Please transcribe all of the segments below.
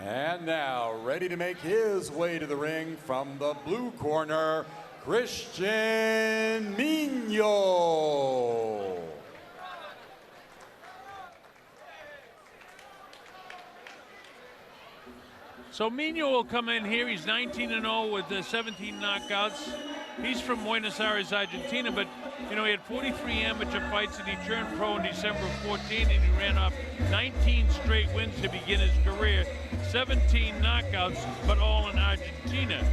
And now, ready to make his way to the ring from the blue corner, Cristian Mino. So Mino will come in here. He's 19-0 with 17 knockouts. He's from Buenos Aires, Argentina, but you know, he had 43 amateur fights and he turned pro in December of 14 and he ran off 19 straight wins to begin his career, 17 knockouts, but all in Argentina.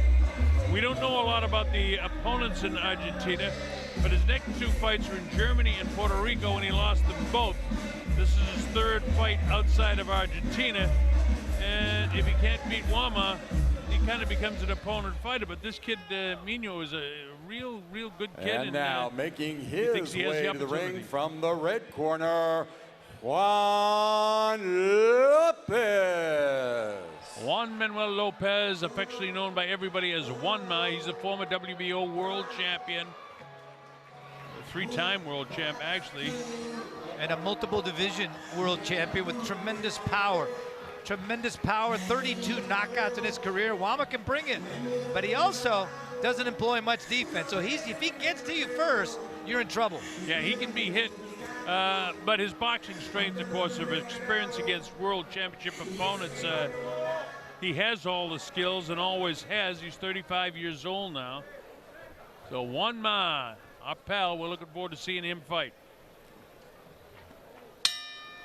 We don't know a lot about the opponents in Argentina, but his next two fights were in Germany and Puerto Rico and he lost them both. This is his third fight outside of Argentina. And if he can't beat Juanma, he kind of becomes an opponent fighter. But this kid, Mino, is a real good kid. And now making his way to the ring from the red corner, Juan Lopez. Juanma Lopez, affectionately known by everybody as Juanma. He's a former WBO world champion. A three-time world champ, actually. And a multiple division world champion with tremendous power. Tremendous power, 32 knockouts in his career. Juanma can bring it, but he also doesn't employ much defense. So if he gets to you first, you're in trouble. Yeah, he can be hit, but his boxing strength, of course, of experience against world championship opponents, he has all the skills and always has. He's 35 years old now. So Juanma, our pal, we're looking forward to seeing him fight.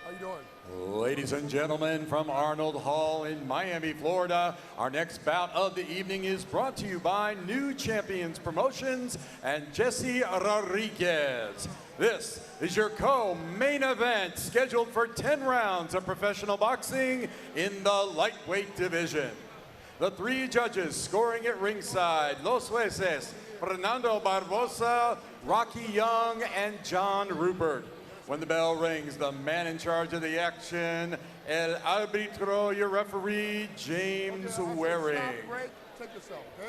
How you doing? Ladies and gentlemen, from Arnold Hall in Miami, Florida, our next bout of the evening is brought to you by New Champions Promotions and Jesse Rodriguez. This is your co-main event, scheduled for 10 rounds of professional boxing in the lightweight division. The three judges scoring at ringside, Los Jueces, Fernando Barbosa, Rocky Young, and John Rupert. When the bell rings, the man in charge of the action, El Arbitro, your referee, James Waring.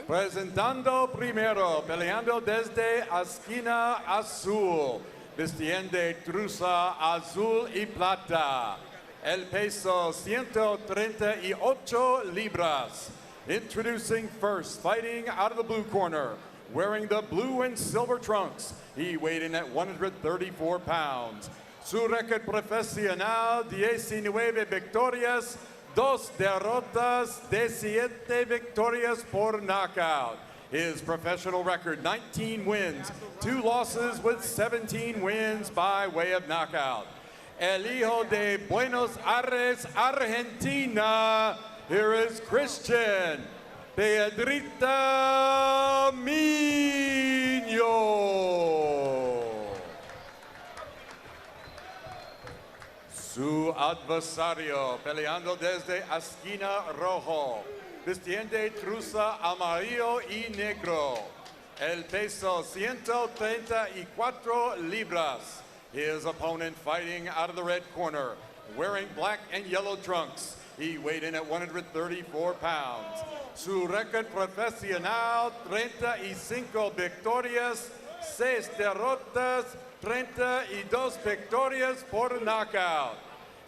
Presentando primero, peleando desde esquina azul, vistiendo trusa azul y plata. El peso 138 libras. Introducing first, fighting out of the blue corner, wearing the blue and silver trunks. He weighed in at 134 pounds. Su récord profesional, 19 victorias, 2 derrotas, 17 victorias por knockout. His professional record, 19 wins, 2 losses with 17 wins by way of knockout. El hijo de Buenos Aires, Argentina, here is Cristian PIEDRITA Mino. Su adversario, peleando desde esquina rojo, vistiendo trusa amarillo y negro. El peso 134 libras. His opponent fighting out of the red corner, wearing black and yellow trunks. He weighed in at 134 pounds. Su récord profesional, 35 victorias, 6 derrotas, 32 victorias por knockout.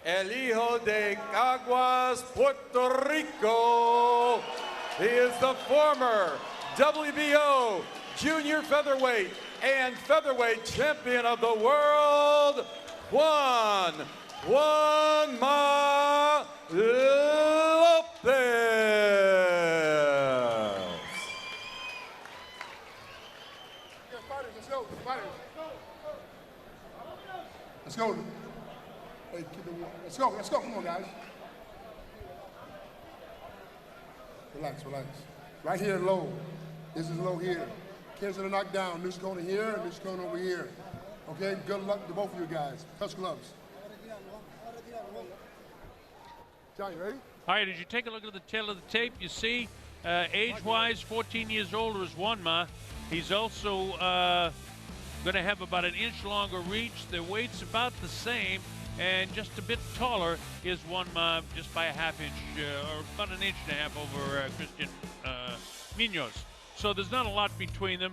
El hijo de Caguas, Puerto Rico. He is the former WBO junior featherweight and featherweight champion of the world, Juanma Lopez. Let's go. Hey, let's go, come on, guys. Relax. Right here, low. This is low here. Kids are knocked down. This is going here, and this is going over here. Okay, good luck to both of you guys. Touch gloves. John, you ready? All right, as you take a look at the tail of the tape, you see, age-wise, 14 years older is Juanma. He's also going to have about an inch longer reach. Their weight's about the same, and just a bit taller is Juanma, just by a half inch, or about an inch and a half over Cristian Mino's. So there's not a lot between them.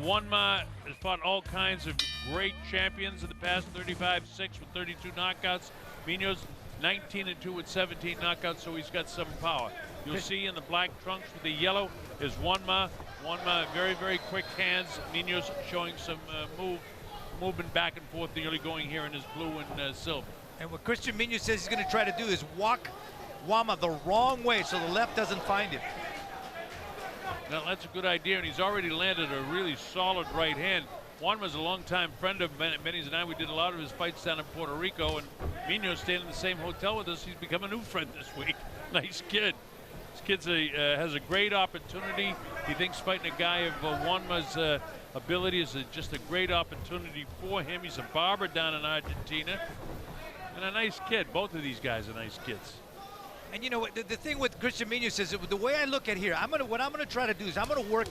Juanma has fought all kinds of great champions in the past, 35-6 with 32 knockouts. Mino's 19-2 with 17 knockouts, so he's got some power. You'll see in the black trunks with the yellow is Juanma. Juanma, very, very quick hands. Mino's showing some movement back and forth, nearly going here in his blue and silver. And what Cristian Mino says he's going to try to do is walk Juanma the wrong way so the left doesn't find him. Now, that's a good idea, and he's already landed a really solid right hand. Juanma's a longtime friend of Benny's and I. We did a lot of his fights down in Puerto Rico, and Mino stayed in the same hotel with us. He's become a new friend this week. Nice kid. This kid has a great opportunity. He thinks fighting a guy of Juanma's ability is just a great opportunity for him. He's a barber down in Argentina, and a nice kid. Both of these guys are nice kids. And you know what, the thing with Cristian Mino says, the way I look at here, what I'm gonna try to do is I'm gonna work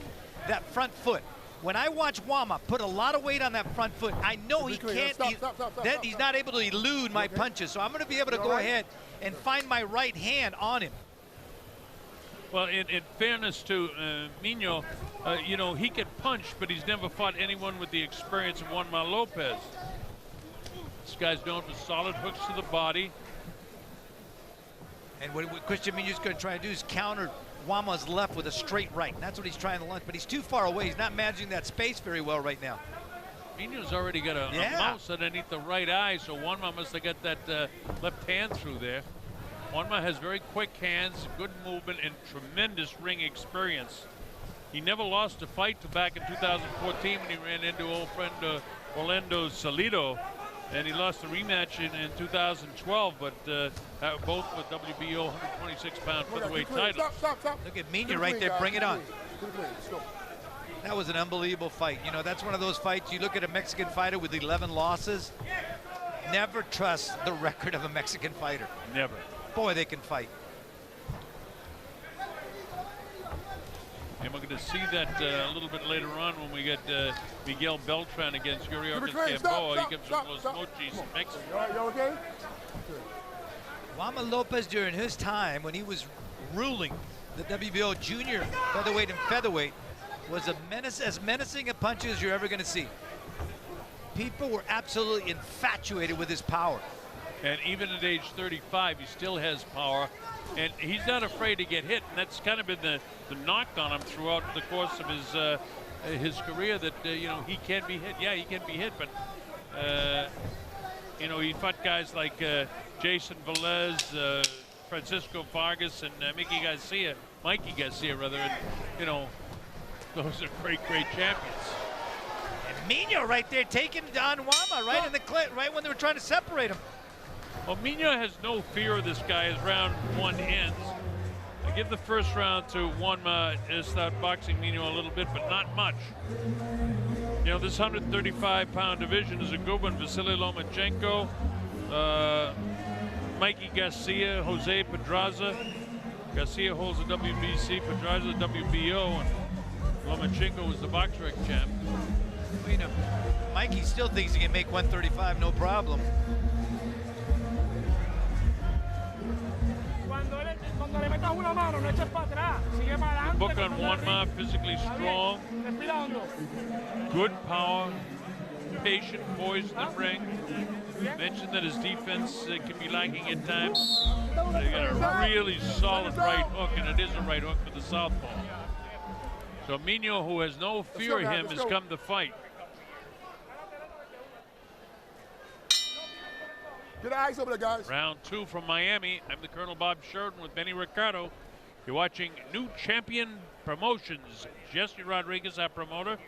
that front foot. When I watch Juanma put a lot of weight on that front foot, I know he can't, he's not able to elude my punches. So I'm gonna be able to go ahead and find my right hand on him. Well, in fairness to Mino, you know, he can punch, but he's never fought anyone with the experience of Juanma Lopez. This guy's known for solid hooks to the body. And what Cristian Mino's going to try to do is counter Juanma's left with a straight right. And that's what he's trying to launch, but he's too far away. He's not managing that space very well right now. Mino's already got a mouse underneath the right eye, so Juanma must have got that left hand through there. Juanma has very quick hands, good movement, and tremendous ring experience. He never lost a fight to back in 2014 when he ran into old friend Orlando Salido, and he lost the rematch in 2012, but both with WBO 126-pound featherweight titles. Look at Mino right there, bring it on. That was an unbelievable fight. You know, that's one of those fights, you look at a Mexican fighter with 11 losses, never trust the record of a Mexican fighter. Never. Boy, they can fight. And we're going to see that a little bit later on when we get Miguel Beltran against Yuriorkis Gamboa. He comes from Los Mochis in Mexico. You okay? Juanma Lopez, during his time when he was ruling the WBO junior featherweight and featherweight, was a menace, as menacing a punch as you're ever going to see. People were absolutely infatuated with his power. And even at age 35, he still has power. And he's not afraid to get hit, and that's kind of been the knock on him throughout the course of his career, that you know, he can be hit. Yeah, he can be hit, but you know, he fought guys like Jason Velez, Francisco Vargas, and Mikey Garcia rather, and you know, those are great champions. And Mino right there taking on Juanma right in the clip, right when they were trying to separate him. Well, Mino has no fear of this guy as round one ends. I give the first round to Juanma to start boxing Mino a little bit, but not much. You know, this 135-pound division is a good one. Vasily Lomachenko, Mikey Garcia, Jose Pedraza. Garcia holds the WBC, Pedraza the WBO, and Lomachenko was the BoxRec champ. Well, you know, Mikey still thinks he can make 135, no problem. Book on Juanma, physically strong, good power, patient, poised in the ring. Mentioned that his defense can be lacking at times. But he got a really solid right hook, and it is a right hook for the southpaw. So Mino, who has no fear of him, has come to fight. Get eyes over there, guys. Round two from Miami. I'm the Colonel Bob Sheridan with Benny Ricardo. You're watching New Champion Promotions. Jesse Rodriguez, our promoter.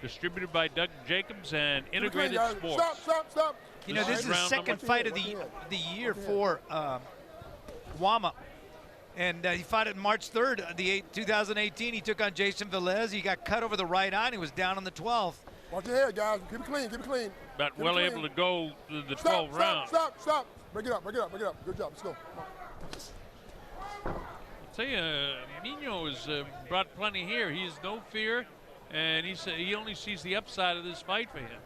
Distributed by Doug Jacobs and Integrated Sports. Stop. You know, this is the second fight of the year for Juanma. And he fought it March 3rd, 2018. He took on Jason Velez. He got cut over the right eye, and he was down on the 12th. Watch your head, guys. Keep it clean, keep it clean. But well able to go to the 12 rounds. Stop. Bring it up. Good job, let's go. I'll tell you, Mino has brought plenty here. He has no fear, and he only sees the upside of this fight for him.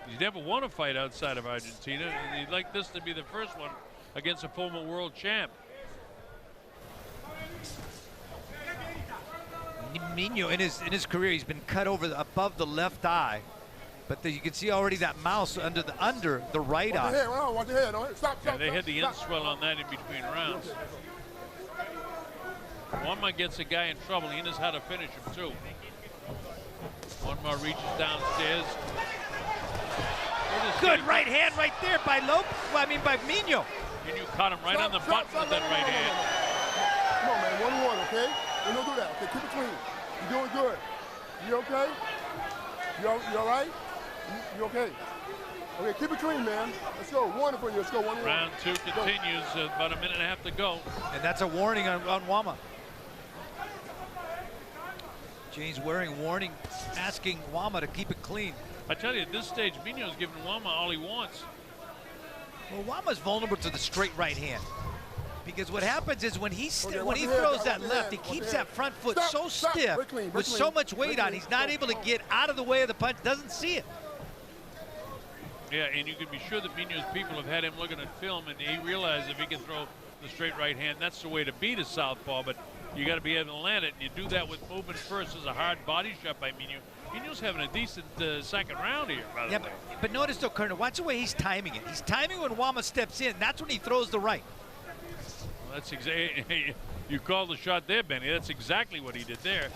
He's never won a fight outside of Argentina, and he'd like this to be the first one against a former world champ. Mino, in his career, he's been cut over above the left eye But you can see already that mouse under the right Watch eye. your head, watch your head. Stop, Yeah, they had the inswell on that in between rounds. Juanma gets a guy in trouble. He knows how to finish him, too. Juanma reaches downstairs. Good right hand right there by by Mino. And you caught him right on the button with that right hand. Come on, man, 1-1, okay? We don't do that, okay? Keep it clean. You're doing good. You okay? You all right? You okay? Okay, keep it clean, man. Let's go. 1 for you. Let's go. 1-1. Round 2 continues. About a minute and a half to go. And that's a warning on Juanma. James Waring warning, asking Juanma to keep it clean. I tell you, at this stage, Mino's giving Juanma all he wants. Well, Juanma's vulnerable to the straight right hand. Because what happens is when he throws that left, he keeps that front foot so stiff with so much weight on, he's not able to get out of the way of the punch, doesn't see it. Yeah, and you can be sure that Mino's people have had him looking at film, and he realized if he can throw the straight right hand, that's the way to beat a southpaw, but you got to be able to land it, and you do that with movement first as a hard body shot by Mino. Mino's having a decent second round here, by the way. But notice though, Colonel, watch the way he's timing it. He's timing when Juanma steps in. That's when he throws the right. Well, that's exactly, you called the shot there, Benny. That's exactly what he did there.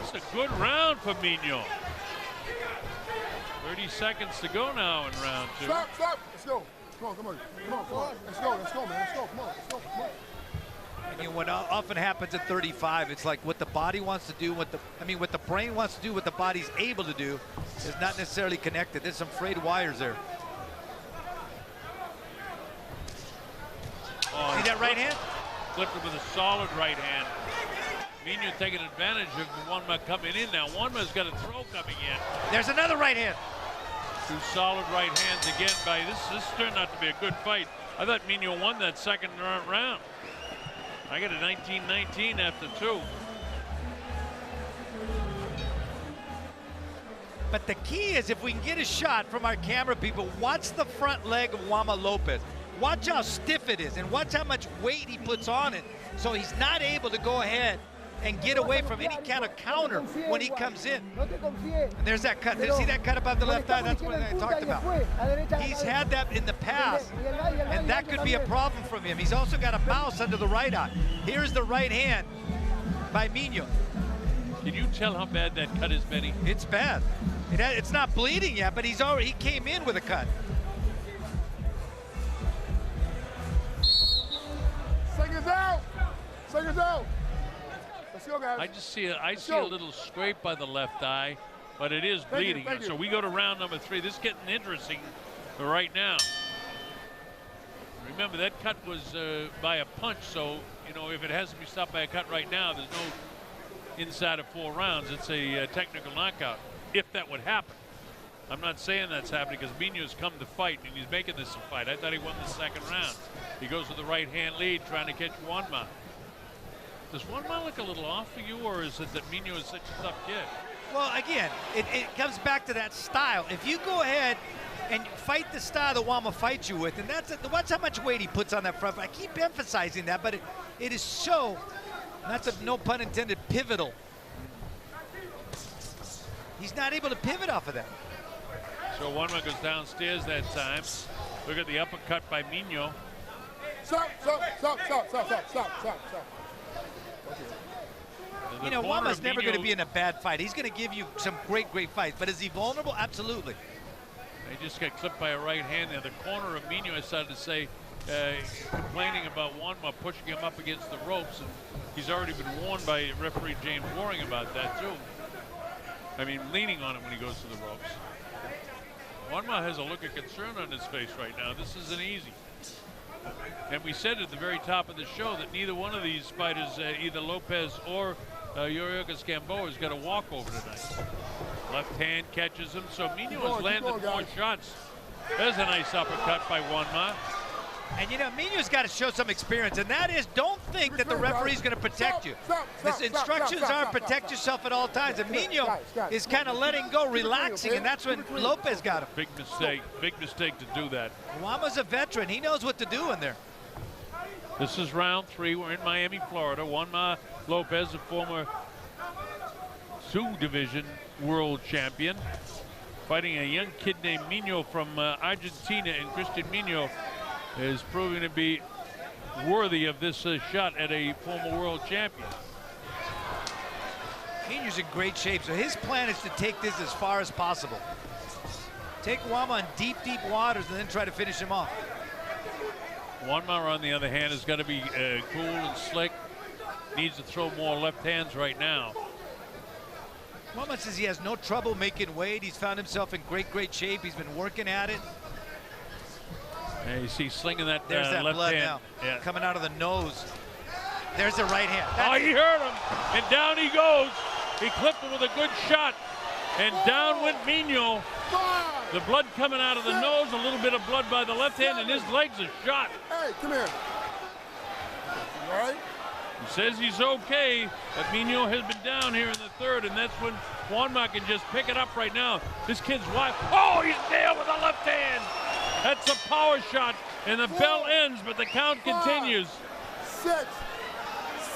It's a good round for Mino. 30 seconds to go now in round 2. Stop. Let's go. Come on. Let's go, man. Let's go. Come on. And what often happens at 35, it's like what the body wants to do, what the brain wants to do, what the body's able to do is not necessarily connected. There's some frayed wires there. Oh, see that right hand? Flipped it with a solid right hand. Mino taking advantage of Juanma coming in now. Juanma's got a throw coming in. There's another right hand. 2 solid right hands again by this turned out to be a good fight. I thought Mino won that second round. I got a 19-19 after 2. But the key is if we can get a shot from our camera people, watch the front leg of Juanma Lopez. Watch how stiff it is and watch how much weight he puts on it. So he's not able to go ahead and get away from any kind of counter when he comes in. And there's that cut. Did you see that cut above the left eye? That's what I talked about. He's had that in the past, and that could be a problem from him. He's also got a mouse under the right eye. Here's the right hand by Mino. Can you tell how bad that cut is, Benny? It's bad. It's not bleeding yet, but he came in with a cut. Seconds out. Let's go, guys. I just see a little scrape by the left eye, but it is bleeding. Thank you. So we go to round number 3. This is getting interesting right now. Remember, that cut was by a punch, so, if it has to be stopped by a cut right now, there's no inside of 4 rounds. It's a technical knockout, if that would happen. I'm not saying that's happening because Mino's come to fight, and he's making this a fight. I thought he won the second round. He goes to the right-hand lead, trying to catch Juanma. Does Juanma look a little off for you, or is it that Mino is such a tough kid? Well, again, it comes back to that style. If you go ahead and fight the style that Juanma fights you with, and watch how much weight he puts on that front. I keep emphasizing that, but it is so, that's a no pun intended, pivotal. He's not able to pivot off of that. So Juanma goes downstairs that time. Look at the uppercut by Mino. Stop. Juanma's never going to be in a bad fight. He's going to give you some great fights. But is he vulnerable? Absolutely. They just got clipped by a right hand there. The corner of Mino, I started to say, complaining about Juanma pushing him up against the ropes. And he's already been warned by referee James Waring about that, too. I mean, leaning on him when he goes to the ropes. Juanma has a look of concern on his face right now. This isn't easy. And we said at the very top of the show that neither one of these fighters, either Lopez or Yorioka Gamboa, has got a walkover tonight. Left hand catches him, so Mino has landed more shots. There's a nice uppercut by Juanma. And Mino's got to show some experience, and that is, don't think that the referee's going to protect you. The instructions are protect yourself at all times, and Mino is kind of letting go, relaxing, and that's when Lopez got him. Big mistake to do that. Juanma's a veteran. He knows what to do in there. This is round 3. We're in Miami, Florida. Juanma Lopez, a former 2 division world champion. fighting a young kid named Mino from Argentina, and Cristian Mino is proving to be worthy of this shot at a former world champion. Mino's in great shape, so his plan is to take this as far as possible. Take Juanma in deep, deep waters and then try to finish him off. Juanma, on the other hand, has got to be cool and slick. Needs to throw more left hands right now. Juanma says he has no trouble making weight. He's found himself in great, great shape. He's been working at it. And you see slinging that There's that left blood hand. now, coming out of the nose. There's the right hand. Oh, he hurt him, and down he goes. He clipped him with a good shot, and down went Mino. The blood coming out of the nose, a little bit of blood by the left hand, and his legs are shot. Hey, come here. All right? He says he's okay, but Mino has been down here in the third, and that's when Juanma can just pick it up right now. This kid's wild. Oh, he's nailed with the left hand. That's a power shot, and the bell ends, but the count continues. 6,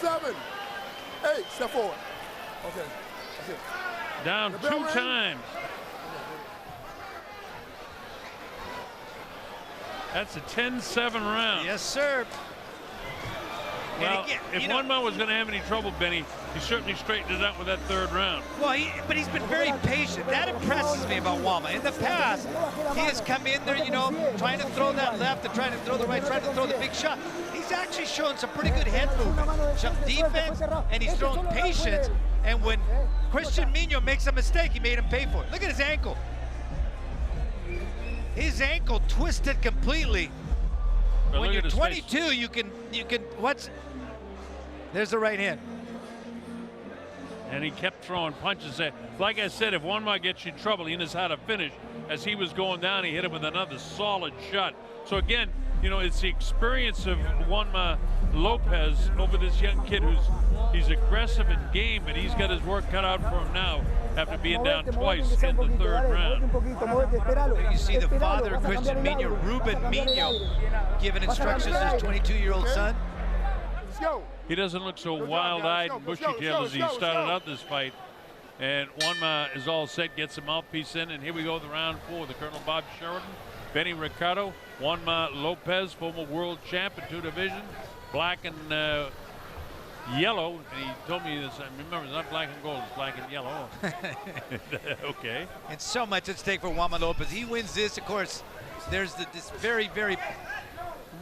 7, 8. Step forward. Okay. That's it. Down 2 times. That's a 10-7 round. Yes, sir. Well, again, if Juanma was going to have any trouble, Benny, he certainly straightened it out with that third round. Well, but he's been very patient. That impresses me about Juanma. In the past, he has come in there, you know, trying to throw that left and trying to throw the right, trying to throw the big shot. He's actually showing some pretty good head movement, some defense, and he's thrown patience. And when Cristian Mino makes a mistake, he made him pay for it. Look at his ankle. His ankle twisted completely. But when you're 22, face. you can, there's the right hand. And he kept throwing punches. Like I said, if Juanma gets you in trouble, he knows how to finish. As he was going down, he hit him with another solid shot. So again, you know, it's the experience of Juanma Lopez over this young kid he's aggressive in game, but he's got his work cut out for him now after being down twice in the third round. You see the father of Cristian Mino, Ruben Mino, giving instructions to his 22-year-old son. He doesn't look so wild-eyed and bushy-tailed as he started out this fight. And Juanma is all set, gets a mouthpiece in, and here we go, the round 4. The Colonel Bob Sheridan, Benny Ricardo, Juanma Lopez, former world champ in 2 divisions, black and yellow. And he told me this, remember, it's not black and gold, it's black and yellow. Okay. And so much at stake for Juanma Lopez. He wins this, of course, there's this very, very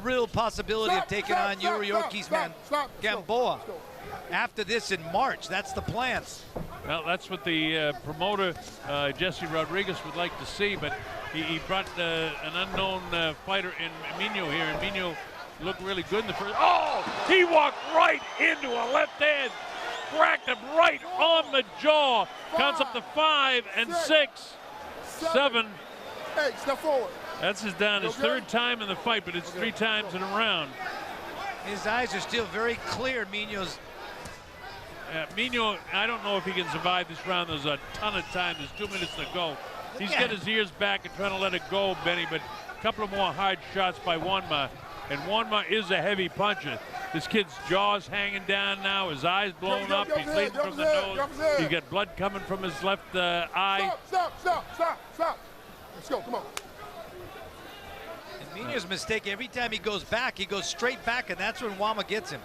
real possibility of taking on Yuriorkis man Gamboa after this in March. That's the plan. Well, that's what the promoter, Jesse Rodriguez, would like to see, but he brought an unknown fighter in Mino here, and Mino looked really good in the first. Oh, he walked right into a left hand, cracked him right on the jaw. Counts up to 5 and 6, 7. 8, step forward. That's his third time in the fight, but it's 3 times in a round. His eyes are still very clear, Mino's. Mino, I don't know if he can survive this round. There's a ton of time. There's 2 minutes to go. He's got his ears back and trying to let it go, Benny, but a couple of more hard shots by Juanma. And Juanma is a heavy puncher. This kid's jaw's hanging down now. His eyes blown up. He's bleeding from the nose. He's got blood coming from his left eye. Stop. Let's go, come on. And Mino's mistake, every time he goes back, he goes straight back, and that's when Juanma gets him.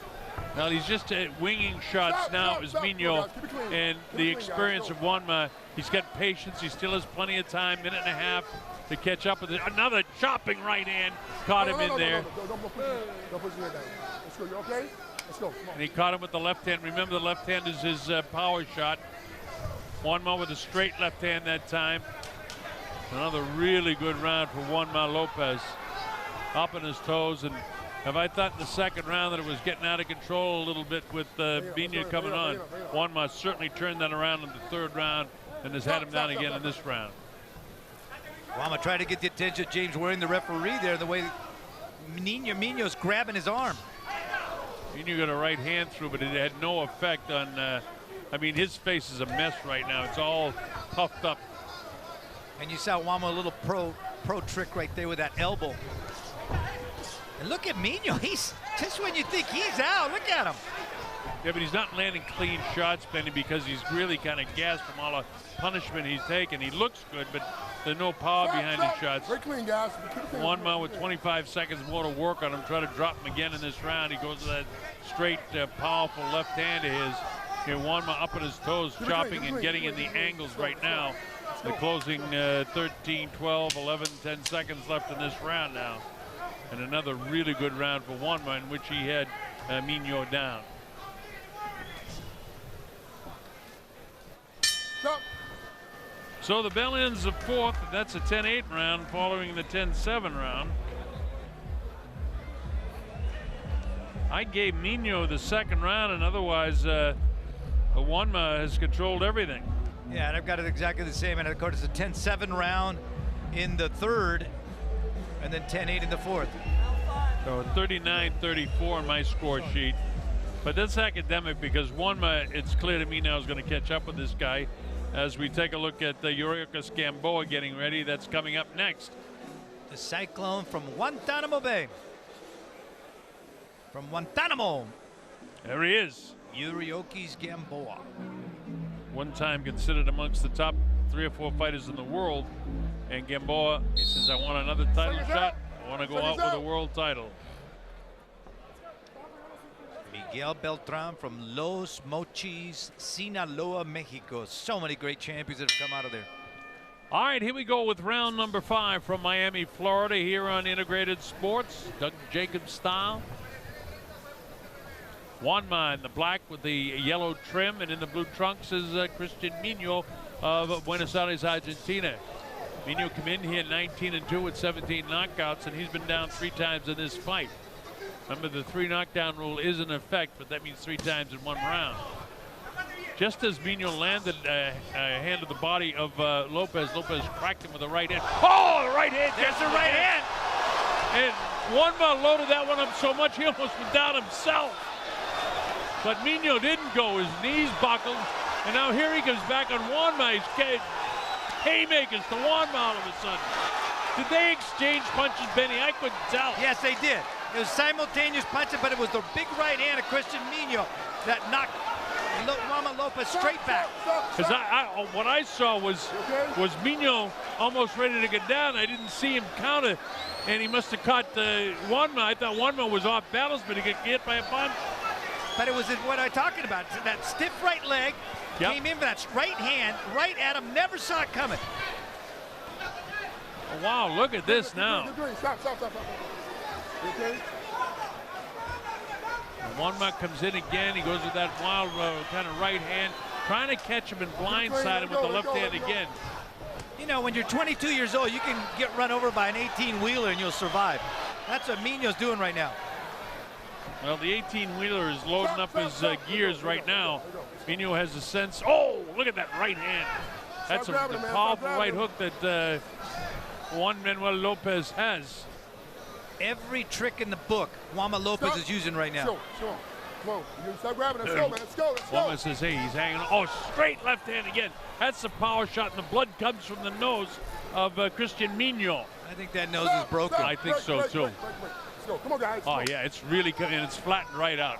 Well, he's just winging shots now as Mino, and the experience of Juanma. He's got patience. He still has plenty of time, minute and a half to catch up with it. Another chopping right hand caught him in there. Don't push your head down. Let's go, you okay? Let's go, come on. And he caught him with the left hand. Remember, the left hand is his power shot. Juanma with a straight left hand that time. Another really good round for Juanma Lopez. Up on his toes, and have I thought in the second round that it was getting out of control a little bit with Mino coming on. Juanma certainly turned that around in the third round and has had him down again in this round. Juanma tried to get the attention of James Waring, the referee there, the way Mino's grabbing his arm. Mino got a right hand through, but it had no effect on, I mean, his face is a mess right now. It's all puffed up. And you saw Juanma a little pro trick right there with that elbow. And look at Mino, he's just when you think he's out, look at him. Yeah, but he's not landing clean shots, Benny, because he's really kind of gassed from all the punishment he's taken. He looks good, but there's no power behind his shots. Very clean, guys. Juanma with 25 seconds more to work on him, try to drop him again in this round. He goes to that straight, powerful left hand of his. Here, Juanma up on his toes, chopping and getting in the angles right now. The closing 13, 12, 11, 10 seconds left in this round now. And another really good round for Juanma in which he had Mino down. Stop. So the bell ends the fourth. That's a 10-8 round following the 10-7 round. I gave Mino the second round, and otherwise Juanma has controlled everything. Yeah, and I've got it exactly the same. And of course, it's a 10-7 round in the third, and then 10-8 in the fourth. So 39-34 on my score sheet. But that's academic because Juanma, it's clear to me now, is going to catch up with this guy as we take a look at Yuriorkis Gamboa getting ready. That's coming up next. The Cyclone from Guantanamo Bay. From Guantanamo, There he is. Yuriorkis Gamboa. One time considered amongst the top 3 or 4 fighters in the world. And Gamboa, he says, I want another title shot. I want to go out with a world title. Miguel Beltran from Los Mochis, Sinaloa, Mexico. So many great champions that have come out of there. All right, here we go with round number 5 from Miami, Florida, here on Integrated Sports, Doug Jacobs style. Juanma in the black with the yellow trim, and in the blue trunks is Cristian Mino of Buenos Aires, Argentina. Mino come in here 19-2 with 17 knockouts, and he's been down 3 times in this fight. Remember, the 3 knockdown rule is in effect, but that means 3 times in 1 round. Just as Mino landed a hand to the body of Lopez, Lopez cracked him with a right hand. Oh, the right hand! There's the right hand! And Juanma loaded that one up so much he almost went down himself. But Mino didn't go. His knees buckled, and now here he comes back on Juanma. He's haymakers to Juanma all of a sudden. Did they exchange punches, Benny? I couldn't tell. Yes, they did. It was simultaneous punching, but it was the big right hand of Cristian Mino that knocked Juanma Lopez straight back. Because what I saw was Mino almost ready to get down. I didn't see him counter, and he must have caught Juanma. I thought Juanma was off balance, but he got hit by a punch. But it was what I'm talking about. That stiff right leg came in for that right hand, right at him. Never saw it coming. Oh, wow, look at this now. Stop. Okay. Juanma comes in again. He goes with that wild kind of right hand, trying to catch him and blindside him with the left hand again. You know, when you're 22 years old, you can get run over by an 18-wheeler and you'll survive. That's what Mino's doing right now. Well, the 18-wheeler is loading up his gears right now. Mino has a sense. Oh, look at that right hand. That's a powerful right hook that Juan Manuel Lopez has. Every trick in the book, Juanma Lopez is using right now. Sure. Come on, you stop grabbing. Let's go, man. Let's go. Juanma says, hey, he's hanging on. Oh, straight left hand again. That's the power shot, and the blood comes from the nose of Cristian Mino. I think that nose is broken. I think so, too. Let's go. Come on, guys. Oh, yeah, it's really coming, and it's flattened right out.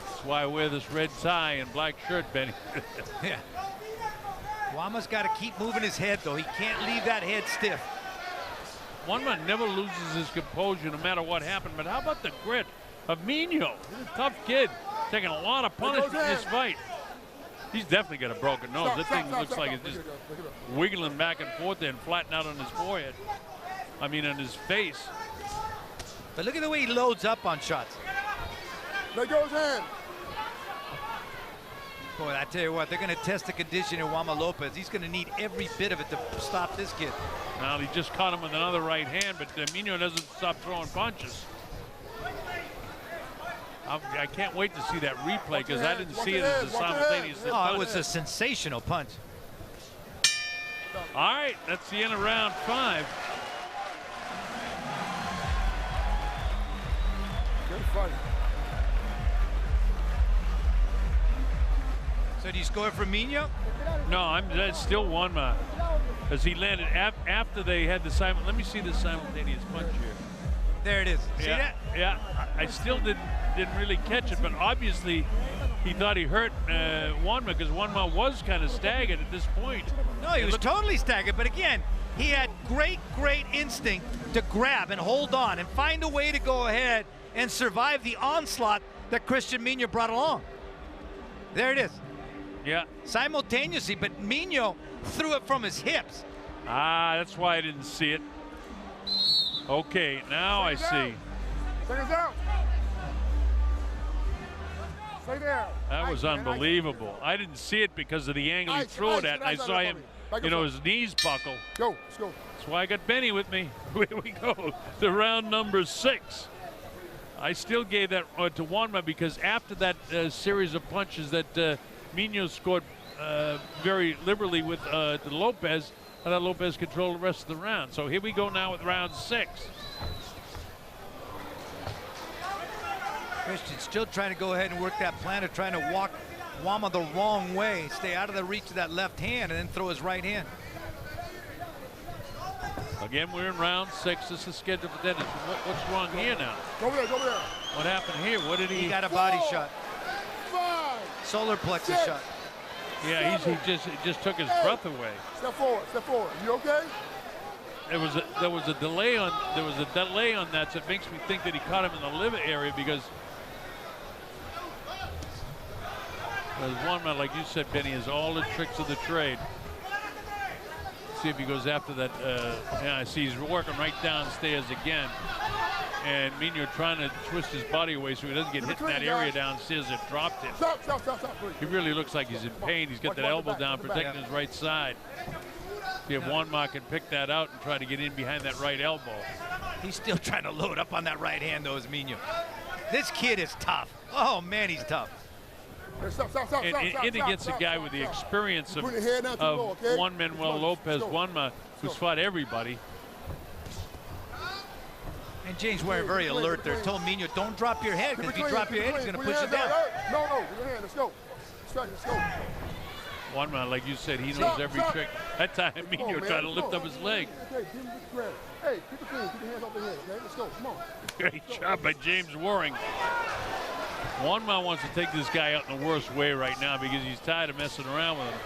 That's why I wear this red tie and black shirt, Benny. Yeah. Juanma's got to keep moving his head, though. He can't leave that head stiff. Juanma never loses his composure no matter what happened, but how about the grit of Mino? He's a tough kid, taking a lot of punishment in this fight. He's definitely got a broken nose. That thing looks like it's just wiggling back and forth there and flattening out on his forehead. I mean, on his face. But look at the way he loads up on shots. Let go his hand. Boy, I tell you what, they're going to test the condition of Juanma Lopez. He's going to need every bit of it to stop this kid. Well, he just caught him with another right hand, but Mino doesn't stop throwing punches. I can't wait to see that replay because I didn't see it as a simultaneous punch. Oh, it was a sensational punch. All right, that's the end of round 5. Good fight. So do you score for Mino? No, that's still Juanma. As he landed after they had the simultaneous. Let me see the simultaneous punch here. There it is. See that? Yeah. I still didn't really catch it, but obviously he thought he hurt Juanma, because Juanma was kind of staggered at this point. No, he was totally staggered, but again, he had great instinct to grab and hold on and find a way to go ahead and survive the onslaught that Cristian Mino brought along. There it is. Yeah. Simultaneously, but Mino threw it from his hips. Ah, that's why I didn't see it. Okay, now I see. Seconds out. Stay there. That was unbelievable. I didn't see it because of the angle he threw it at. I saw him, his knees buckle. Go, let's go. That's why I got Benny with me. Here we go. The round number 6. I still gave that to Juanma because after that series of punches that Mino scored very liberally with Lopez, I thought Lopez controlled the rest of the round. So here we go now with round 6. Cristian still trying to go ahead and work that plan of trying to walk Juanma the wrong way, stay out of the reach of that left hand, and then throw his right hand. Again, we're in round 6. This is scheduled for Dennis. What's wrong here now? Go there, go there. What happened here? What did he? He got a body 4, shot. 5, Solar plexus 6. shot. Yeah, he just took his breath away. Step forward, step forward. You okay? There was a delay on that, so it makes me think that he caught him in the liver area because Juanma, like you said, Benny, has all the tricks of the trade. See if he goes after that. Yeah, I see he's working right downstairs again. And Mino trying to twist his body away so he doesn't get hit in that area downstairs that dropped him. Stop, He really looks like he's in pain. He's got that elbow down, protecting his right side. See if Juanma can pick that out and try to get in behind that right elbow. He's still trying to load up on that right hand, though, is Mino. This kid is tough. Oh, man, he's tough. And against a guy with the experience of Juan Manuel Lopez, Juanma, who's fought everybody. And James wearing very alert there. Told Mino, don't drop your head, because if you drop your head, he's going to push it down. No, with your hand. Let's go. Let's go. Juanma, like you said, he knows every trick. That time, Mino tried to lift up his leg. Hey, keep it clean. Keep your hands off the head, okay? Let's go. Come on. Great job by James Waring. Juanma wants to take this guy out in the worst way right now because he's tired of messing around with him.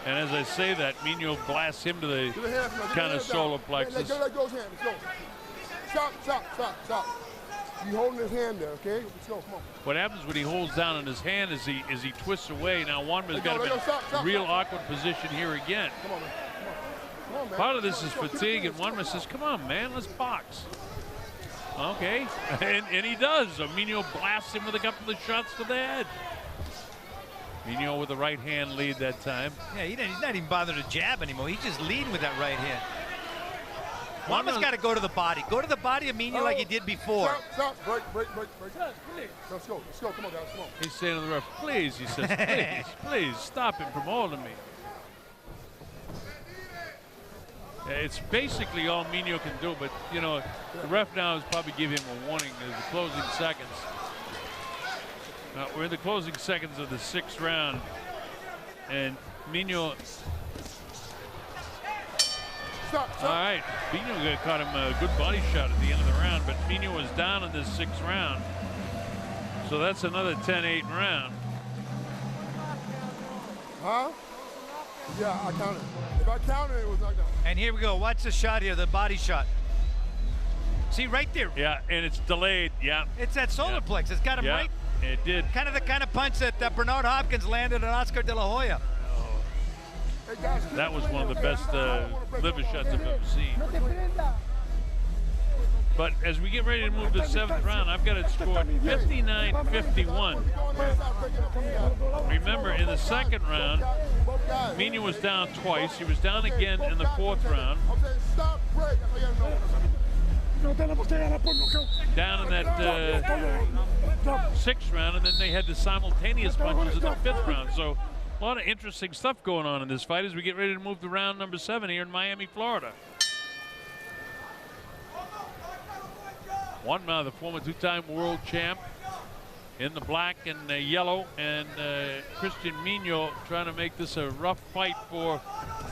And as I say that, Mino blasts him to the kind of solar plexus. Let go of his hand. Let's go. Stop. You holding his hand there, okay? Let's go. Come on. What happens when he holds down in his hand is he twists away. Now Juanma's got him in a real awkward position here again. Come on, man. Come on, man. Part of this is fatigue, and Juanma says, come on, man, let's box. Okay, and he does. So Mino blasts him with a couple of shots to the head. Mino with the right hand lead that time. Yeah, he's not even bothered to jab anymore. He's just leading with that right hand. Juanma's got to go to the body. Go to the body of Mino like he did before. Stop. Break. Let's go. Come on, guys. Come on. He's saying to the ref, please, he says, please, stop him from holding me. It's basically all Mino can do, but, the ref now is probably giving him a warning. There's the closing seconds. Now, we're in the closing seconds of the 6th round, and Mino... Stop. All right, Mino caught him a good body shot at the end of the round, but Mino was down in this 6th round. So that's another 10-8 round. Huh? Yeah, I counted. If I counted, it was knocked down. And here we go. Watch the shot here, the body shot. See, right there. Yeah, and it's delayed. Yeah. It's that solar plex. It's got him right. It did. Kind of the kind of punch that Bernard Hopkins landed on Oscar De La Hoya. Hey, guys, that was one of the best liver shots I've ever seen. But as we get ready to move to the 7th round, I've got it scored 59-51. Remember, in the 2nd round, Mino was down twice. He was down again in the 4th round. Down in that 6th round, and then they had the simultaneous punches in the 5th round. So a lot of interesting stuff going on in this fight as we get ready to move to round number 7 here in Miami, Florida. Juanma, the former 2-time world champ, in the black and yellow, and Cristian Mino trying to make this a rough fight for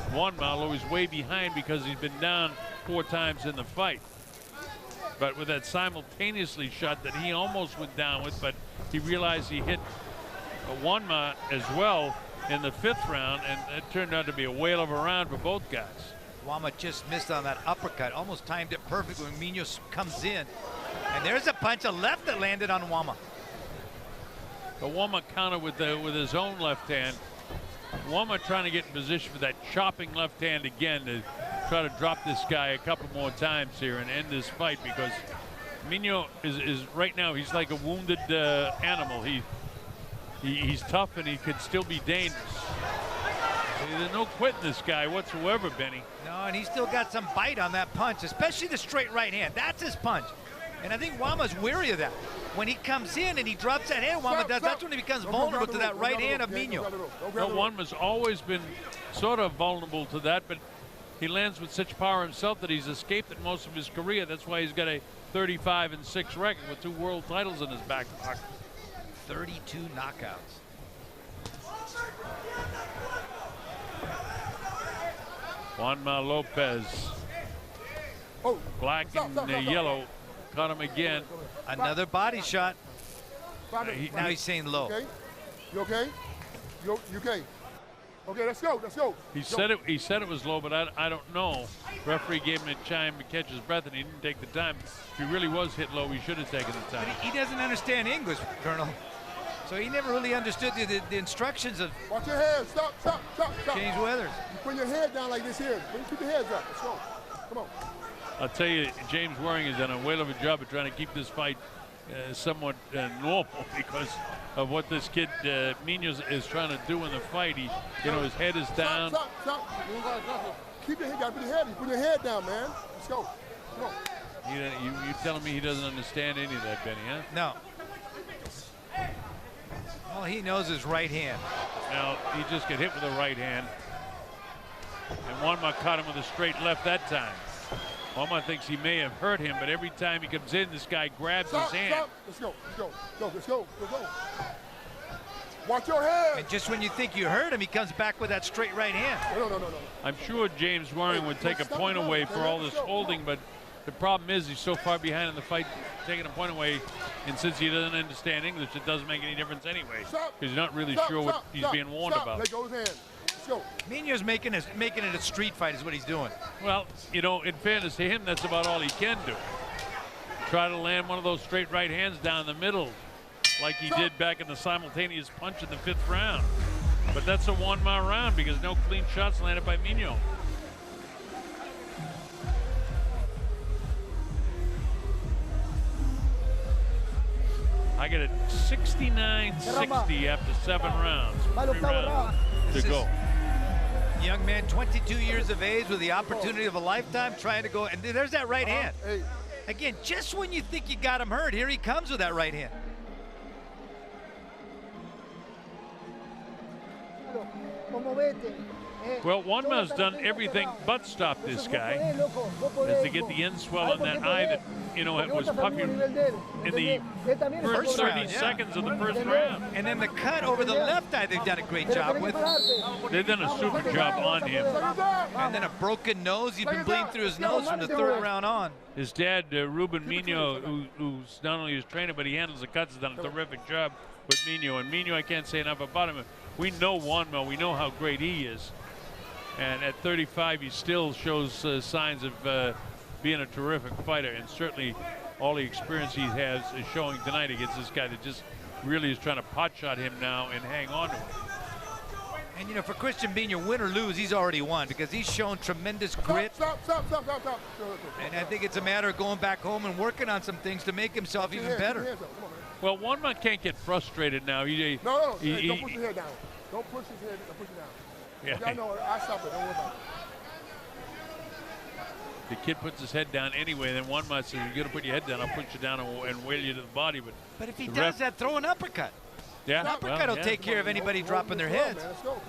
Juanma, although he's way behind because he's been down 4 times in the fight. but with that simultaneously shot that he almost went down with, but he realized he hit Juanma as well in the 5th round, and it turned out to be a whale of a round for both guys. Juanma just missed on that uppercut, almost timed it perfectly when Mino comes in. And there's a punch, a left that landed on Juanma. The Juanma countered with his own left hand. Juanma trying to get in position for that chopping left hand again to try to drop this guy a couple more times here and end this fight, because Mino is right now, he's like a wounded animal. He's tough and he could still be dangerous. There's no quitting this guy whatsoever, Benny. No, and he's still got some bite on that punch, especially the straight right hand. That's his punch. And I think Juanma's weary of that. When he comes in and he drops that hand, Juanma does, that's when he becomes vulnerable to that right hand of Mino. No, Juanma's always been sort of vulnerable to that, but he lands with such power himself that he's escaped it most of his career. That's why he's got a 35-6 record with 2 world titles in his back pocket. 32 knockouts. Juanma Lopez, black and yellow, caught him again. Another body shot. Now he's saying low. Okay? You okay? You okay? Okay, let's go, let's go. He said it was low, but I don't know. Referee gave him a chime to catch his breath, and he didn't take the time. If he really was hit low, he should have taken the time. But he doesn't understand English, Colonel. So he never really understood the instructions of Watch your head, stop. James Weathers. You put your head down like this here. Keep your heads up, let's go. Come on. I'll tell you, James Waring has done a whale of a job of trying to keep this fight somewhat normal because of what this kid Mino is trying to do in the fight. His head is down. Stop. Keep your head down. Put your head down, man. Let's go. Come on. You telling me he doesn't understand any of that, Benny, huh? No. All he knows is right hand. Now, he just got hit with a right hand. And Juanma caught him with a straight left that time. Juanma thinks he may have hurt him, but every time he comes in, this guy grabs his hand. Let's go. Watch your head. And just when you think you hurt him, he comes back with that straight right hand. No. I'm sure James Waring would take a point away for all this holding, but the problem is he's so far behind in the fight, taking a point away, and since he doesn't understand English, it doesn't make any difference anyway, because he's not really sure what he's being warned about. Let go of his hand. Let's go. Mino's making it a street fight is what he's doing. Well, in fairness to him, that's about all he can do. Try to land one of those straight right hands down the middle, like he did back in the simultaneous punch in the 5th round. But that's a Juanma round because no clean shots landed by Mino. I get it 69-60 after 7 rounds. 3 rounds to go. Young man, 22 years of age with the opportunity of a lifetime trying to go, and there's that right hand. Hey. Again, just when you think you got him hurt, here he comes with that right hand. Well, Juanma's done everything but stop this guy, as to get the end swell in that eye that, it was puffy in the first 30 seconds of the 1st round. And then the cut over the left eye they've done a great job with. They've done a super job on him. And then a broken nose. He's been bleeding through his nose from the 3rd round on. His dad, Ruben Mino, who's not only his trainer, but he handles the cuts, has done a terrific job with Mino. And Mino, I can't say enough about him. We know Juanma. We know how great he is. And at 35, he still shows signs of being a terrific fighter. And certainly all the experience he has is showing tonight against this guy that just really is trying to pot shot him now and hang on to him. And, for Cristian Mino, win or lose, he's already won because he's shown tremendous grit. Stop. And I think it's a matter of going back home and working on some things to make himself even better. Well, Juanma can't get frustrated now. No. Hey, don't push your head down. Don't push his head. Don't push it down. Yeah. Okay, I know. I stop it. Don't worry about it. The kid puts his head down anyway, then Juanma says, you're going to put your head down, I'll put you down and whale you to the body. But if he does that, throw an uppercut. Yeah, an uppercut will take care of anybody dropping their heads. Let's go.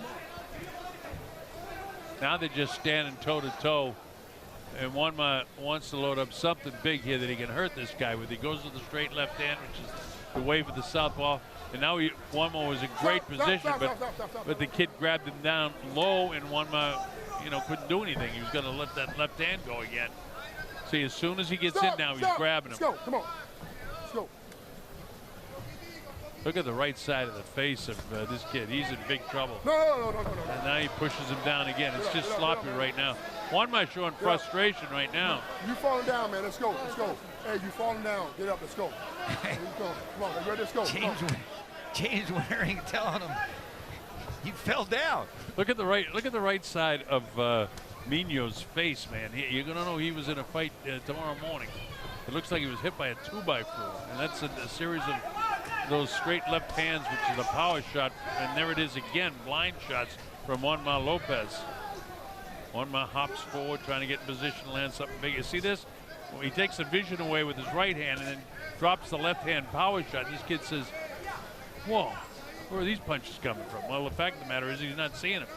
Now they're just standing toe-to-toe, and Juanma wants to load up something big here that he can hurt this guy with. He goes with the straight left hand, which is the wave of the southpaw. And now Juanma was in great position, but the kid grabbed him down low, and Juanma, couldn't do anything. He was going to let that left hand go again. See, as soon as he gets in now, he's grabbing him. Let's go. Come on. Let's go. Look at the right side of the face of this kid. He's in big trouble. No. And now he pushes him down again. It's just sloppy right now. Juanma showing frustration right now. You falling down, man. Let's go. Let's go. Hey, you falling down. Get up. Let's go. There you go. Come on, ready? Let's go. James Waring telling him, you fell down. Look at the right side of Mino's face, man. You're gonna know he was in a fight tomorrow morning. It looks like he was hit by a 2x4, and that's a series of those straight left hands, which is a power shot, and there it is again, blind shots from Juanma Lopez. Juanma hops forward, trying to get in position, land something big. You see this? Well, he takes the vision away with his right hand and then drops the left hand power shot. This kid says, whoa, where are these punches coming from? Well, the fact of the matter is he's not seeing them.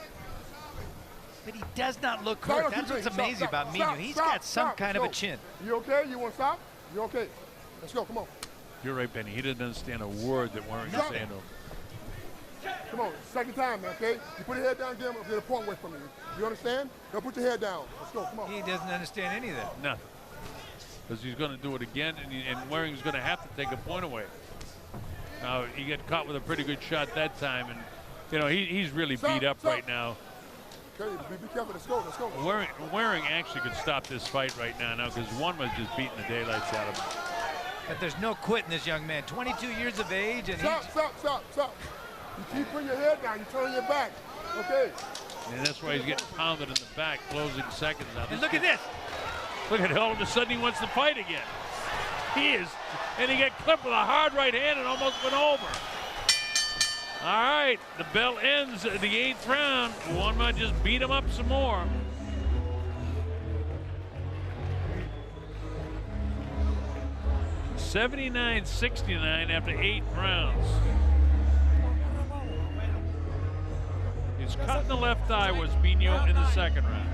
But he does not look hurt. That's what's amazing about Mino. He's got some kind of a chin. You okay? You want to stop? You okay? Let's go. Come on. You're right, Benny. He didn't understand a word that Waring was saying to him. Come on. Second time, man, okay? You put your head down, get a point away from you. You understand? Now put your head down. Let's go. Come on. He doesn't understand any of that. Nothing. Because he's going to do it again, and Waring's going to have to take a point away. Now, he got caught with a pretty good shot that time, and, you know, he's really beat up right now. Okay, be careful. Let's go. Let's go. Waring actually could stop this fight right now because Juanma's just beating the daylights out of him. But there's no quitting this young man. 22 years of age, and Stop. You keep putting your head down. You turn your back. Okay. And that's why he's getting pounded in the back, closing seconds now. And look at this. Look at it. All of a sudden, he wants to fight again. He is. And he got clipped with a hard right hand and almost went over. All right, the bell ends at the 8th round. Juanma just beat him up some more. $79-69 after 8 rounds. His cut in the left eye was Mino in the 2nd round.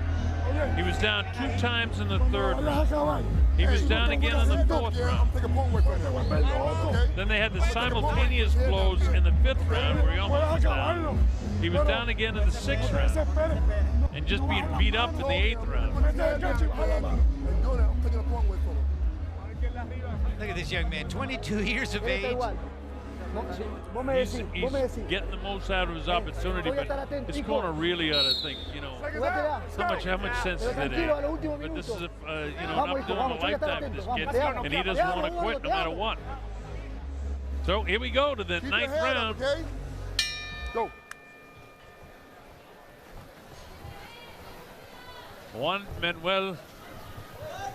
He was down 2 times in the 3rd round. He was down again in the 4th round. Then they had the simultaneous blows in the 5th round where he almost was down. He was down again in the 6th round and just being beat up in the 8th round. Look at this young man, 22 years of age. He's getting the most out of his opportunity, but this corner really ought to think, you know, how much sense is it? But this is you know, an opportunity of a lifetime for this kid, and he doesn't want to quit no matter what. So here we go to the 9th round. Okay? Go. Juan Manuel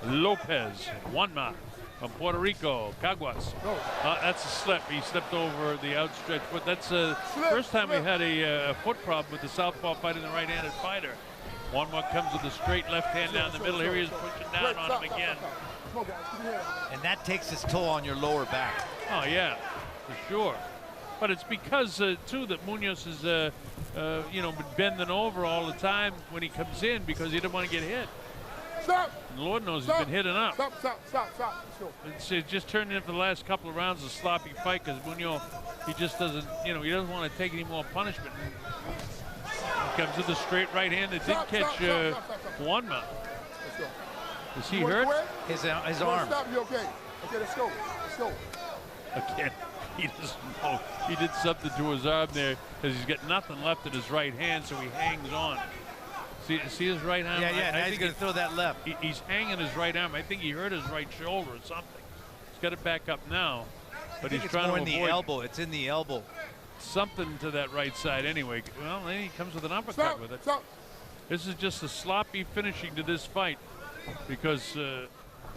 Lopez, Juanma from Puerto Rico, Caguas. That's a slip. He slipped over the outstretched foot. That's the first time we had a foot problem with the southpaw fighting the right-handed fighter. Juanma comes with a straight left hand down the middle. Here he is pushing down on him again. And that takes its toll on your lower back. Oh, yeah, for sure. But it's because, too, that Munoz is, you know, been bending over all the time when he comes in because he didn't want to get hit. Stop. And Lord knows he's been hitting up. Stop. It's just turned into the last couple of rounds a sloppy fight because Munoz, he just doesn't, you know, he doesn't want to take any more punishment. He comes with a straight right hand that did catch Juanma. Is he hurt? His arm. Stop. You okay? Okay, let's go. Again, he doesn't know. He did something to his arm there because he's got nothing left in his right hand, so he hangs on. See his right arm? Yeah, now he's going to throw that left. He's hanging his right arm. I think he hurt his right shoulder or something. He's got it back up now, but he's trying to avoid. It's more in the elbow. It's in the elbow. Something to that right side anyway. Well, then he comes with an uppercut with it. This is just a sloppy finishing to this fight because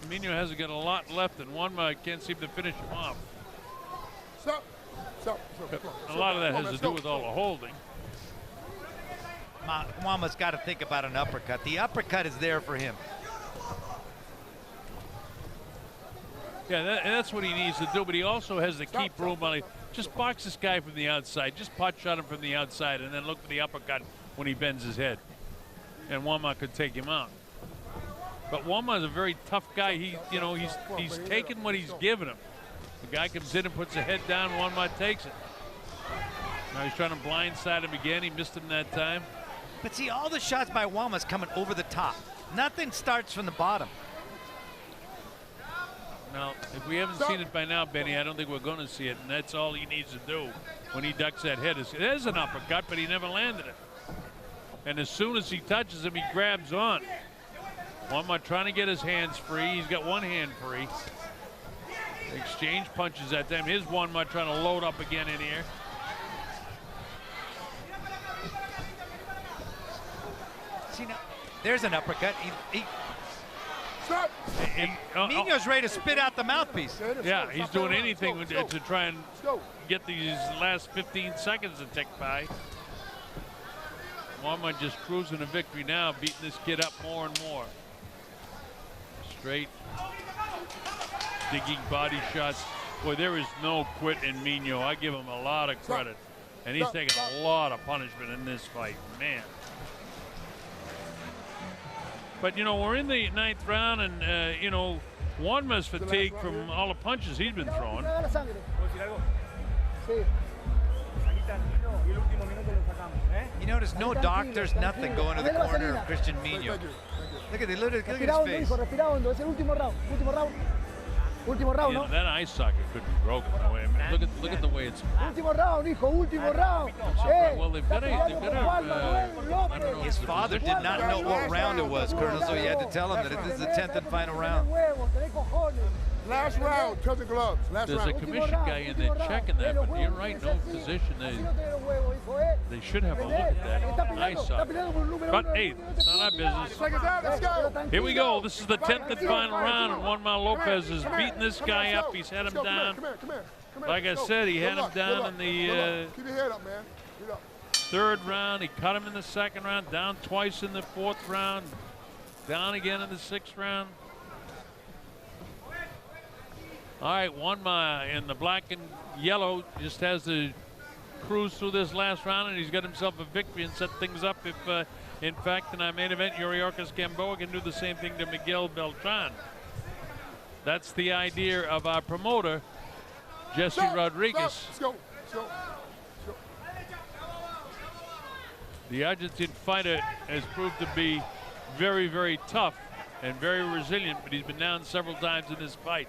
Mino hasn't got a lot left, and Juanma can't seem to finish him off. A lot of that has to do with all the holding. Juanma's got to think about an uppercut. The uppercut is there for him. Yeah, and that's what he needs to do, but he also has to keep room on. Just box this guy from the outside. Just pot shot him from the outside and then look for the uppercut when he bends his head. And Juanma could take him out. But Juanma is a very tough guy. He's taking what he's given him. The guy comes in and puts the head down, Juanma takes it. Now he's trying to blindside him again. He missed him that time. But see, all the shots by Juanma's coming over the top. Nothing starts from the bottom. Now, if we haven't seen it by now, Benny, I don't think we're going to see it, and that's all he needs to do when he ducks that head. There's an uppercut, but he never landed it. And as soon as he touches him, he grabs on. Juanma trying to get his hands free. He's got one hand free. Exchange punches at them. Here's Juanma trying to load up again in here. See, now, there's an uppercut. Stop. Mino's ready to spit out the mouthpiece. Yeah, he's doing anything to try and get these last 15 seconds to tick by. Juanma just cruising to victory now, beating this kid up more and more. Straight, digging body shots. Boy, there is no quit in Mino. I give him a lot of credit. And he's taking a lot of punishment in this fight, man. But, you know, we're in the 9th round, and, you know, Juanma's fatigued from all the punches he's been throwing. You notice no doctors, nothing going to the corner of Cristian Mino. Look at his face. You know, that eye socket could be broken. Look at the way it's. Último round, hijo, último round. Well, they've got I don't know. His father did not know what round it was, Colonel, so he had to tell him that this is the 10th and final round. Last round, cousin gloves. There's a commission guy in there checking that, but you're right, no position. They should have a look at that eye socket. But hey, it's not our business. Let's go. Here we go. This is the 10th and final round, and Juanma Lopez is beating this guy up. He's had him down. Like I said, he had him down in the Keep your head up, man. Get up. 3rd round. He cut him in the 2nd round, down twice in the 4th round, down again in the 6th round. All right, Juanma in the black and yellow just has to cruise through this last round, and he's got himself a victory and set things up if, in fact, in our main event, Yuriorkis Gamboa can do the same thing to Miguel Beltran. That's the idea of our promoter, Jesse Rodriguez. Let's go. Let's go. The Argentine fighter has proved to be very, very tough and very resilient, but he's been down several times in this fight.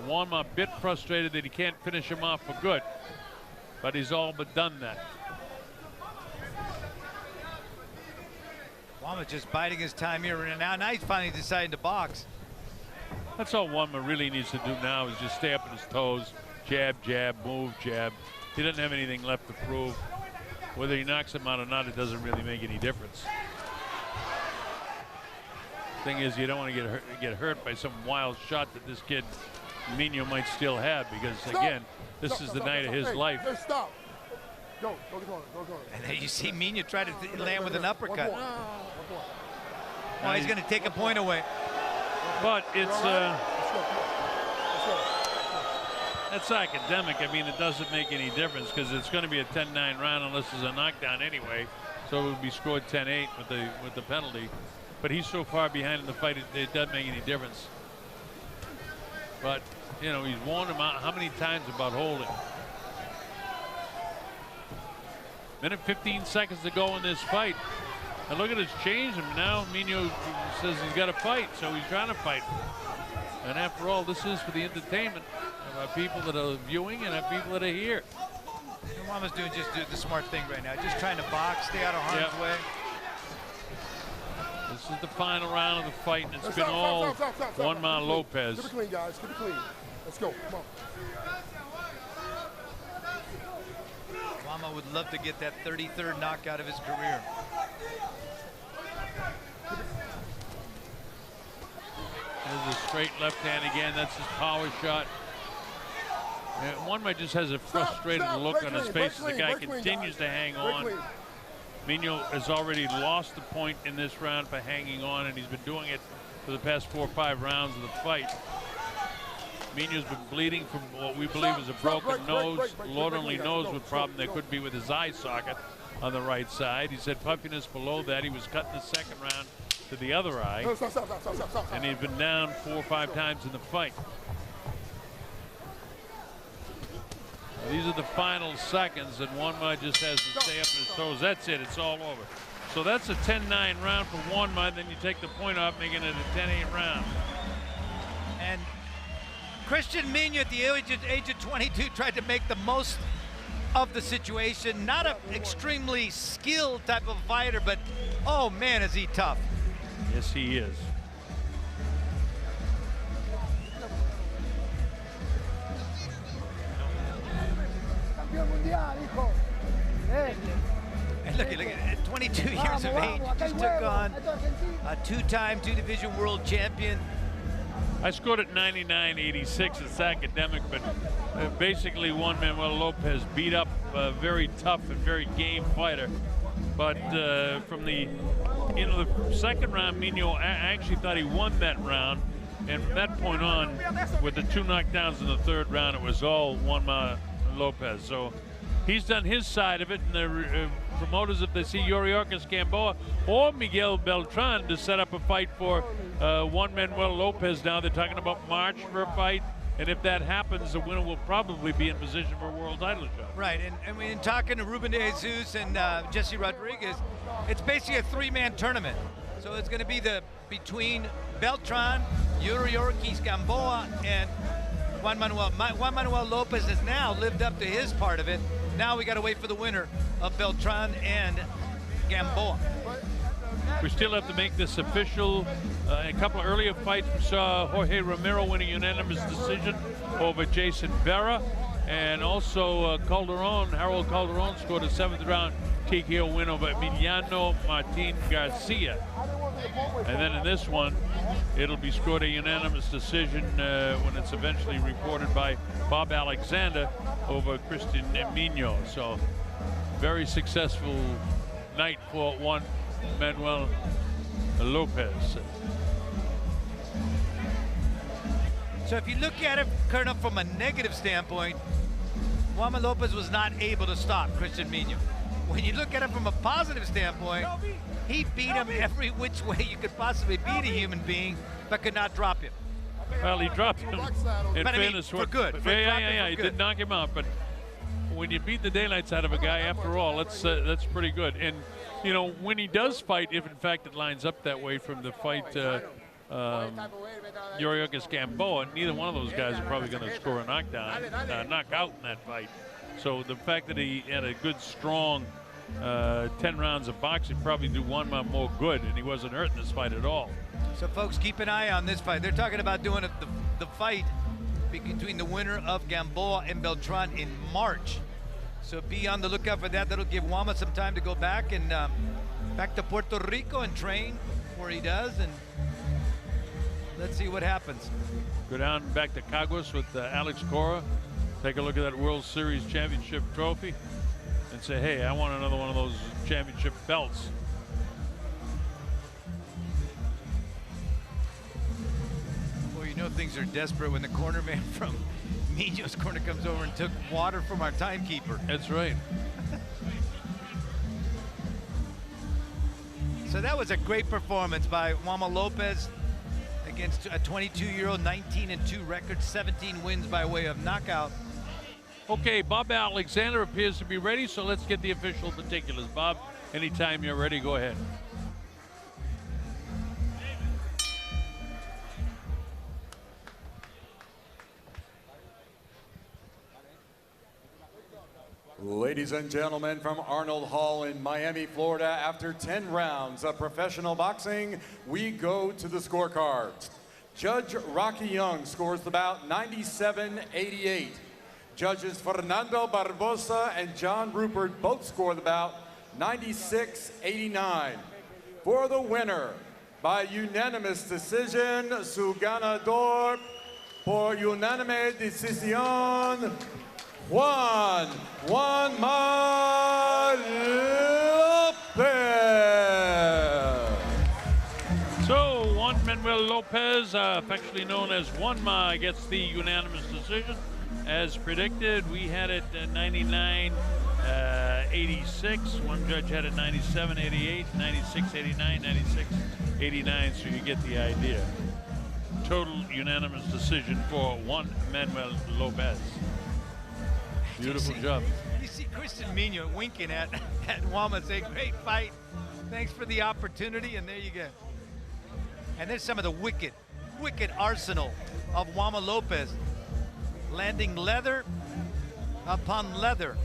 Juanma a bit frustrated that he can't finish him off for good, but he's all but done that. Juanma just biding his time here, and now he's finally deciding to box. That's all Juanma really needs to do now, is just stay up on his toes, jab, jab, move, jab. He doesn't have anything left to prove. Whether he knocks him out or not, it doesn't really make any difference. Thing is, you don't want to get hurt by some wild shot that this kid Mino might still have, because again, this is the night of his life. Hey, stop. Go to the corner. And then you see Mino try to land with an uppercut. Now he's going to take a point away. But it's that's academic. I mean, it doesn't make any difference because it's going to be a 10-9 round unless there's a knockdown anyway. So it would be scored 10-8 with the penalty. But he's so far behind in the fight, it doesn't make any difference. But, you know, he's warned him out how many times about holding. Minute 15 seconds to go in this fight. And look at his change. And now Mino says he's got to fight, so he's trying to fight. And after all, this is for the entertainment of our people that are viewing and our people that are here. Juanma's doing the smart thing right now. Just trying to box, stay out of harm's way. This is the final round of the fight, and it's been all Juanma Lopez. Keep it clean, guys. Keep it clean. Let's go. Come on. Juanma would love to get that 33rd knockout of his career. There's a straight left hand again. That's his power shot. And Juanma just has a frustrated look on his face as the guy continues to hang on. Mino has already lost the point in this round for hanging on, and he's been doing it for the past 4 or 5 rounds of the fight. Mino's been bleeding from what we believe is a broken nose. Lord only knows what problem there could be with his eye socket on the right side. He said puffiness below that. He was cut in the 2nd round to the other eye. And he's been down 4 or 5 times in the fight. These are the final seconds, and Juanma just has to stay up on his toes. That's it. It's all over. So that's a 10-9 round for Juanma. Then you take the point off, making it a 10-8 round. Cristian Mino at the age of 22 tried to make the most of the situation. Not an extremely skilled type of fighter, but oh man, is he tough. Yes, he is. Campeón mundial, hijo. And look at 22 years of age, just took on a two-time, two-division world champion. I scored at 99.86. It's academic, but basically Juan Manuel Lopez beat up a very tough and very game fighter. But from the the second round, Mino, I actually thought he won that round. And from that point on, with the 2 knockdowns in the third round, it was all Juanma Lopez. So he's done his side of it, and the promoters, if they see Yuriorkis Gamboa or Miguel Beltran to set up a fight for Juan Manuel Lopez. Now they're talking about March for a fight, and if that happens, the winner will probably be in position for a world title shot. Right, and when talking to Ruben de Jesus and Jesse Rodriguez, it's basically a 3-man tournament. So it's going to be between Beltran, Yuriorkis Gamboa, and Juan Manuel Lopez has now lived up to his part of it. Now we got to wait for the winner of Beltran and Gamboa. We still have to make this official. A couple of earlier fights, we saw Jorge Romero win a unanimous decision over Jason Vera, and also Harold Calderon scored a 7th round TKO win over Emiliano Martin Garcia. And then in this one, it'll be scored a unanimous decision when it's eventually reported by Bob Alexander over Cristian Mino. So very successful night for Juan Manuel Lopez. So if you look at it, Colonel, from a negative standpoint, Juanma Lopez was not able to stop Cristian Mino. When you look at it from a positive standpoint, he beat him every which way you could possibly beat a human being, but could not drop him. Well, he dropped him in but fairness. I mean, for good. Yeah, he did knock him out, but when you beat the daylights out of a guy, after all, that's pretty good. And you know, when he does fight, if in fact it lines up that way from the fight Yuriorkis Gamboa, neither one of those guys are probably going to score a knockout in that fight. So the fact that he had a good, strong 10 rounds of boxing probably do Juanma more good, and he wasn't hurt in this fight at all. So folks, keep an eye on this fight. They're talking about doing the fight between the winner of Gamboa and Beltran in March. So be on the lookout for that. That'll give Juanma some time to go back and back to Puerto Rico and train where he does, and let's see what happens. Go down back to Caguas with Alex Cora. Take a look at that World Series championship trophy and say, hey, I want another one of those championship belts. Well, you know things are desperate when the corner man from Mino's corner comes over and took water from our timekeeper. That's right. So that was a great performance by Juanma Lopez against a 22-year-old, 19-2 record, 17 wins by way of knockout. Okay, Bob Alexander appears to be ready, so let's get the official particulars. Bob, anytime you're ready, go ahead. Ladies and gentlemen, from Arnold Hall in Miami, Florida, after 10 rounds of professional boxing, we go to the scorecards. Judge Rocky Young scores the bout 97-88. Judges Fernando Barbosa and John Rupert both score the bout 96-89. For the winner, by unanimous decision, su ganador por unanime decisión, Juanma Lopez. So Juan Manuel Lopez, affectionately known as Juanma, gets the unanimous decision. As predicted, we had it 99-86. One judge had it 97-88, 96-89, 96-89, so you get the idea. Total unanimous decision for Juan Manuel Lopez. Beautiful job. You see Cristian Mino winking at Juanma, saying, great fight. Thanks for the opportunity, and there you go. And there's some of the wicked arsenal of Juanma Lopez. landing leather upon leather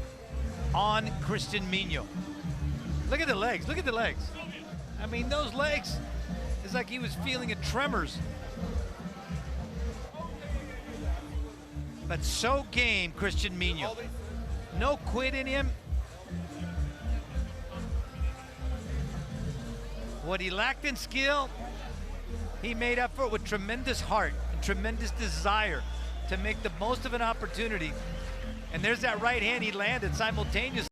on Cristian Mino. Look at the legs, look at the legs. I mean, those legs, it's like he was feeling a tremors. But so game, Cristian Mino. No quit in him. What he lacked in skill, he made up for it with tremendous heart and tremendous desire to make the most of an opportunity. And there's that right hand he landed simultaneously.